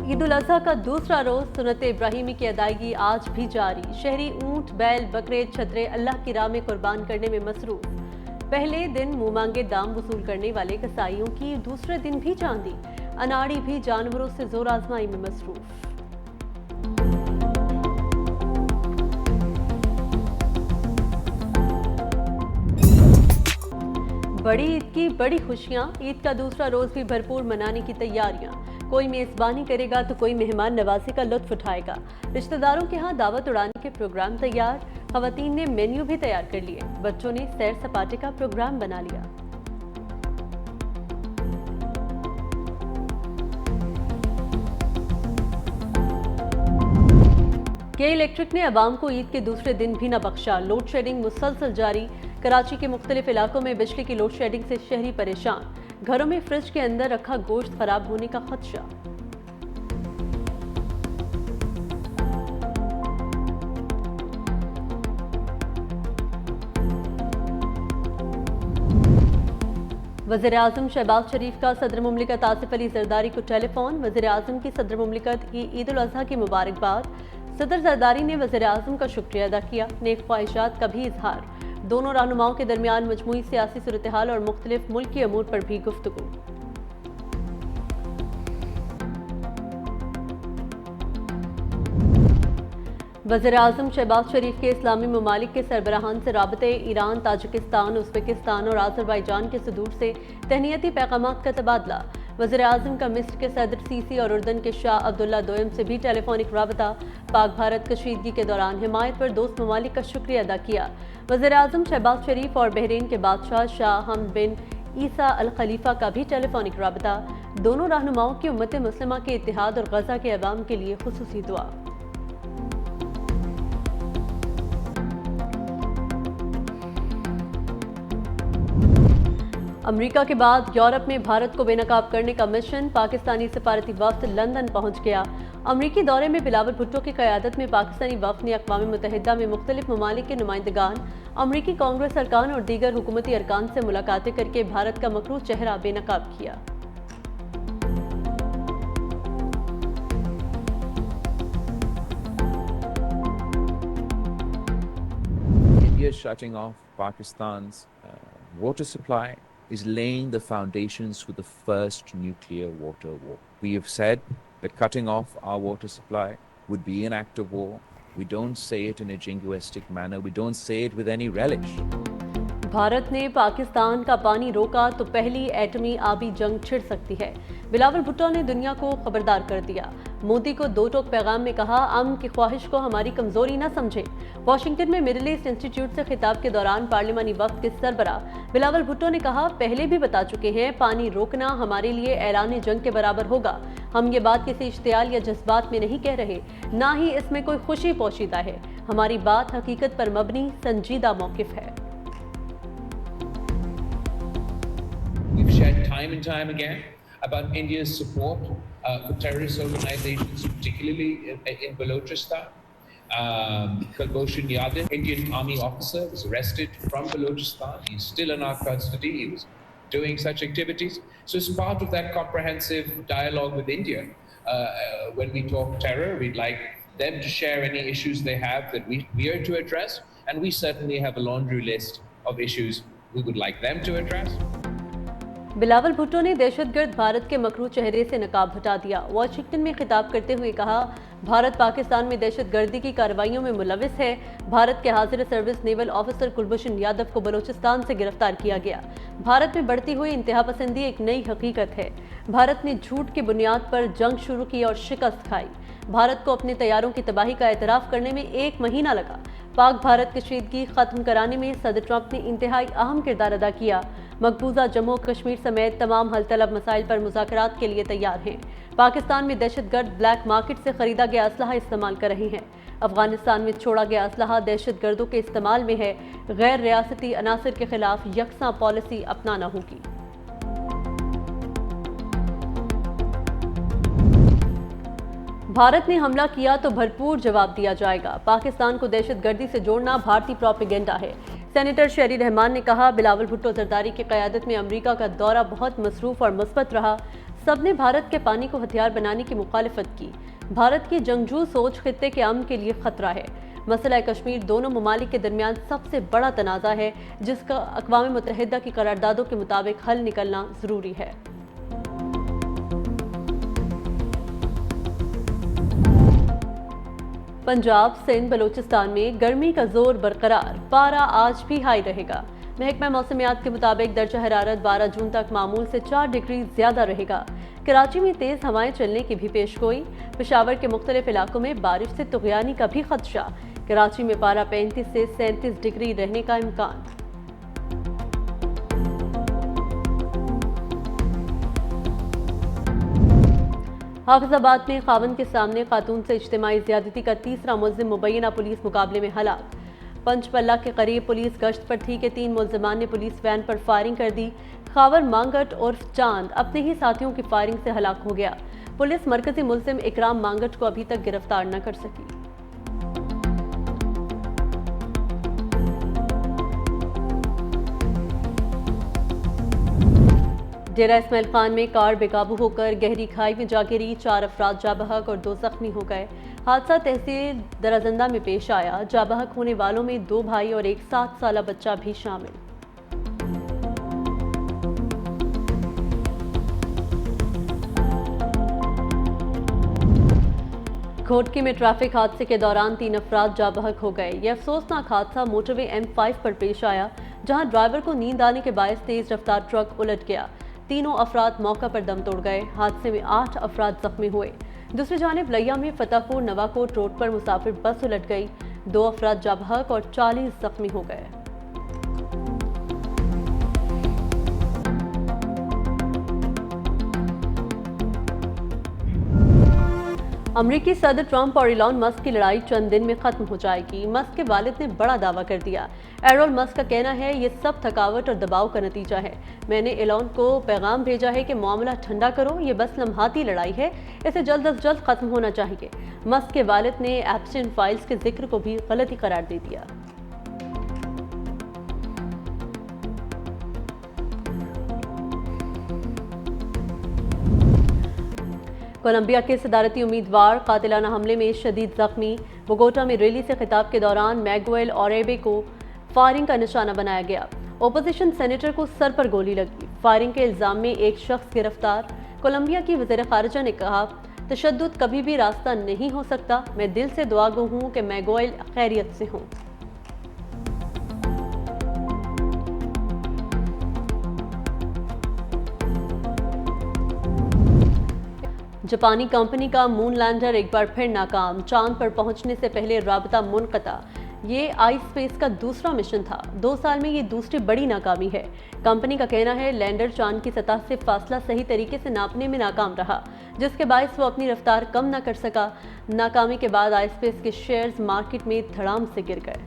ईद उल अजहा का दूसरा रोज सुन्नत इब्राहिमी की अदायगी आज भी जारी। शहरी ऊंट, बैल, बकरे, छतरे अल्लाह की राह में कुर्बान करने में मसरूफ। पहले दिन मुंह मांगे दाम वसूल करने वाले कसाईयों की दूसरे दिन भी चांदी। अनाड़ी भी जानवरों से जोर आजमाई में मसरूफ। बड़ी ईद की बड़ी खुशियां, ईद का दूसरा रोज भी भरपूर मनाने की तैयारियां। कोई मेजबानी करेगा तो कोई मेहमान नवाजी का लुत्फ उठाएगा। रिश्तेदारों के यहाँ दावत उड़ाने के प्रोग्राम तैयार। खवातीन ने मेन्यू भी तैयार कर लिए। बच्चों ने सैर सपाटे का प्रोग्राम बना लिया। के इलेक्ट्रिक ने अवाम को ईद के दूसरे दिन भी न बख्शा। लोड शेडिंग मुसलसल जारी। कराची के मुख्तलिफ इलाकों में बिजली की लोड शेडिंग से शहरी परेशान। घरों में फ्रिज के अंदर रखा गोश्त खराब होने का खदशा। वज़ीर-ए-आज़म शहबाज शरीफ का सदर मुमलिकत आसिफ अली जरदारी को टेलीफोन। वज़ीर-ए-आज़म की सदर मुमलिकत की ईद उल अजहा की मुबारकबाद। सदर जरदारी ने वज़ीर-ए-आज़म का शुक्रिया अदा किया। नेक ख्वाहिशात का भी इजहार। दोनों रहनुमाओं के दरमियान मजमूई सियासी सूरत हाल और मुख्तलिफ मुल्की अमूर पर भी गुफ्तगू। वज़ीर-ए-आज़म शहबाज शरीफ के इस्लामी ममालिक के सरबराहान से राबते ईरान, ताजिकिस्तान, उज़्बेकिस्तान और आज़रबाईजान के सदूर से तहनीती पैगामात का तबादला। वज़ीर-ए-आज़म का मिस्र के सदर सीसी और उर्दन के शाह अब्दुल्ला दोयम से भी टेलीफोनिक राबता। पाक भारत कशीदगी के दौरान हिमायत पर दोस्त ममालिक का शुक्रिया अदा किया। वज़ीर-ए-आज़म शहबाज शरीफ और बहरीन के बादशाह शाह हमद बिन ईसा अल खलीफा का भी टेलीफोनिक राबता। दोनों रहनुमाओं की उम्मत मुस्लिमा के इत्तेहाद और गजा के अवाम के लिए खुसूसी दुआ। अमेरिका के बाद यूरोप में भारत को बेनकाब करने का मिशन। पाकिस्तानी सफारती वफ्द लंदन पहुंच गया। अमरीकी दौरे में बिलावल भुट्टो की क़यादत में पाकिस्तानी वफ्द ने अक़वाम मुत्तहिदा में मुख्तलिफ ममालिक के नुमाइंदगान, अमरीकी कांग्रेस अरकान और दीगर हुकूमती अरकान से मुलाकातें करके भारत का मकरूह चेहरा बेनकाब किया। India shutting off Pakistan's water supply is laying the foundations for the first nuclear water war. We have said that cutting off our water supply would be an act of war. We don't say it in a jingoistic manner. We don't say it with any relish. Bharat ने पाकिस्तान का पानी रोका तो पहली एटमी आबी जंग छिड़ सकती है। बिलावल भुट्टो ने दुनिया को खबरदार कर दिया। मोदी को दो टोक पैगाम में कहा, अमन की ख्वाहिश को हमारी कमजोरी न समझे। वाशिंगटन में मिडिल ईस्ट इंस्टीट्यूट से खिताब के दौरान पार्लिमानी वफ्द के सरबराह बिलावल भुट्टो ने कहा, पहले भी बता चुके हैं, पानी रोकना हमारे लिए ऐलान जंग के बराबर होगा। हम ये बात किसी इश्तियाल या जज्बात में नहीं कह रहे, ना ही इसमें कोई खुशी पोशीदा है। हमारी बात हकीकत पर मबनी संजीदा मौकिफ है। We've shared time and time again about India's support for terrorist organizations, particularly in Balochistan. Kulbhushan Yadav, Indian Army officer, was arrested from Balochistan. He's still in our custody. He was doing such activities. So as part of that comprehensive dialogue with India, when we talk terror, we'd like them to share any issues they have that we are to address. And we certainly have a laundry list of issues we would like them to address. Bilawal Bhutto ने दहशतगर्द भारत के मकरूह चेहरे से नकाब हटा दिया। Washington में खिताब करते हुए कहा, भारत पाकिस्तान में दहशतगर्दी की कार्रवाइयों में मुलविस है। भारत के हाजिर service naval officer Kulbhushan Yadav को बलोचिस्तान से गिरफ्तार किया गया। भारत में बढ़ती हुई इंतहा पसंदी एक नई हकीकत है। भारत ने झूठ की बुनियाद पर जंग शुरू की और शिकस्त खाई। भारत को अपने तैयारों की तबाही का एतराफ़ करने में 1 महीना लगा। पाक भारत कशीदगी खत्म कराने में सदर ट्रंप ने इंतहाई अहम किरदार अदा किया। मकबूजा जम्मू कश्मीर समेत तमाम हल तलब मसाइल पर मुज़ाकरात के लिए तैयार हैं। पाकिस्तान में दहशतगर्द ब्लैक मार्केट से खरीदा गया असलहा इस्तेमाल कर रहे हैं। अफगानिस्तान में छोड़ा गया असलहा दहशतगर्दों के इस्तेमाल में है। गैर रियासती अनासर के खिलाफ यकसा पॉलिसी अपनाना होगी। भारत ने हमला किया तो भरपूर जवाब दिया जाएगा। पाकिस्तान को दहशतगर्दी से जोड़ना भारतीय प्रोपेगेंडा है। सेनेटर शहरी रहमान ने कहा, बिलावल भुट्टो जरदारी की क़यादत में अमेरिका का दौरा बहुत मसरूफ़ और मुस्बत रहा। सब ने भारत के पानी को हथियार बनाने की मुखालिफत की। भारत की जंगजू सोच खित्ते के अमन के लिए खतरा है। मसला कश्मीर दोनों ममालिक के दरमियान सबसे बड़ा तनाज़ा है, जिसका अक़वाम मुत्तहिदा की करारदादों के मुताबिक हल निकलना ज़रूरी है। पंजाब, सिंध, बलूचिस्तान में गर्मी का जोर बरकरार, पारा आज भी हाई रहेगा। महकमा मौसमियात के मुताबिक दर्जा हरारत 12 जून तक मामूल से 4 डिग्री ज्यादा रहेगा। कराची में तेज हवाएं चलने की भी पेशगोई। पेशावर के मुख्तलिफ इलाकों में बारिश से तुग़यानी का भी खदशा। कराची में पारा 35 से 37 डिग्री रहने का इम्कान। हाफिजाबाद में खावंद के सामने खातून से इज्तिमाई ज़्यादती का तीसरा मुल्ज़िम मुबैना पुलिस मुकाबले में हलाक। पंचपल्ला के करीब पुलिस गश्त पर थी कि 3 मुल्ज़िमान ने पुलिस वैन पर फायरिंग कर दी। खावर मांगट उर्फ चांद अपने ही साथियों की फायरिंग से हलाक हो गया। पुलिस मरकजी मुल्ज़िम इकराम मांगट को अभी तक गिरफ्तार न कर सकी। डेरा इस्माइल खान में कार बेकाबू होकर गहरी खाई में जा गिरी, 4 अफराद जा बहक और 2 जख्मी हो गए। हादसा तहसील दराजंदा में पेश आया। जा बहक होने वालों में 2 भाई और एक 7 साला बच्चा भी शामिल। घोटकी में ट्रैफिक हादसे के दौरान 3 अफराद जा बहक हो गए। यह अफसोसनाक हादसा मोटरवे M5 पर पेश आया, जहां ड्राइवर को नींद आने के बायस तेज रफ्तार ट्रक उलट गया। तीनों अफराद मौका पर दम तोड़ गए। हादसे में 8 अफराद जख्मी हुए। दूसरी जानिब लिया में फतेहपुर नवाकोट रोड पर मुसाफिर बस उलट गई। 2 अफराद जा बहक और 40 जख्मी हो गए। अमरीकी सदर ट्रंप और इलॉन मस्क की लड़ाई चंद दिन में खत्म हो जाएगी। मस्क के वालिद ने बड़ा दावा कर दिया। एरोल मस्क का कहना है, ये सब थकावट और दबाव का नतीजा है। मैंने इलॉन को पैगाम भेजा है कि मामला ठंडा करो, ये बस लम्हाती लड़ाई है, इसे जल्द अज जल्द खत्म होना चाहिए। मस्क के वालिद ने एप्स्टीन फाइल्स के जिक्र को भी गलती करार दे दिया। कोलंबिया के सदारती उम्मीदवार कातिलाना हमले में शदीद जख्मी। बोगोटा में रैली से खिताब के दौरान मैगुएल ओरेबे को फायरिंग का निशाना बनाया गया। ओपोजिशन सेनेटर को सर पर गोली लगी। फायरिंग के इल्जाम में एक शख्स गिरफ्तार। कोलंबिया की वज़ीर ख़ारिजा ने कहा, तशद्दुद कभी भी रास्ता नहीं हो सकता। मैं दिल से दुआगो हूँ कि मैगुएल खैरियत से हों। जापानी कंपनी का मून लैंडर एक बार फिर नाकाम। चांद पर पहुंचने से पहले राबता मुनक़ता। ये आई स्पेस का दूसरा मिशन था। 2 साल में ये दूसरी बड़ी नाकामी है। कंपनी का कहना है, लैंडर चांद की सतह से फासला सही तरीके से नापने में नाकाम रहा, जिसके बायस वो अपनी रफ्तार कम न कर सका। नाकामी के बाद आई स्पेस के शेयर्स मार्केट में धड़ाम से गिर गए।